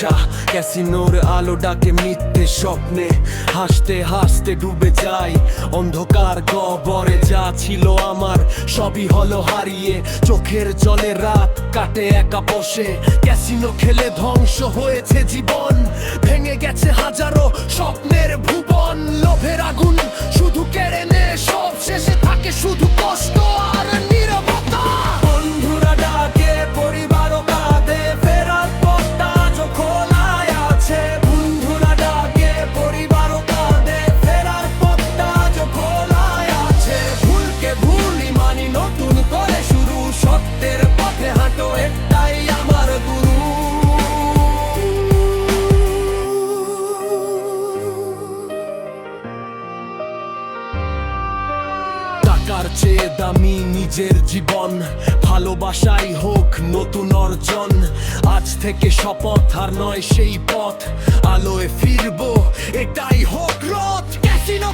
মোছা, ক্যাসিনোর আলো ডাকে মিথ্যে স্বপ্নে। হাসতে হাসতে ডুবে যাই অন্ধকার গহ্বরে। যা ছিল আমার সবই হলো হারিয়ে, চোখের জলে রাত কাটে একা বসে। ক্যাসিনো খেলে ধ্বংস হয়েছে জীবন, ভেঙে গেছে হাজারো স্বপ্নের ভুবন। লোভের আগুন শুধু কেড়ে নে সব, শেষে থাকে শুধু কষ্ট আর নীরবতা। বন্ধুরা ডাকে, পরিবারও কাঁদে, ফেরার পথটা আজ খোলায় আছে। বন্ধুরা ডাকে, পরিবারও কাঁদে, ফেরার পথটা আজ খোলায় আছে। ভুলকে ভুলই মানি, নতুন করে শুরু, সত্যের পথে হাঁটো, একটাই আমার গুরু। টাকার চেয়ে দামি নিজের জীবন, ভালোবাসাই হোক নতুন অর্জন। আজ থেকে শপথ আর নয় সেই পথ, আলোয় ফিরবো এটাই হোক রথ। ক্যাসিনো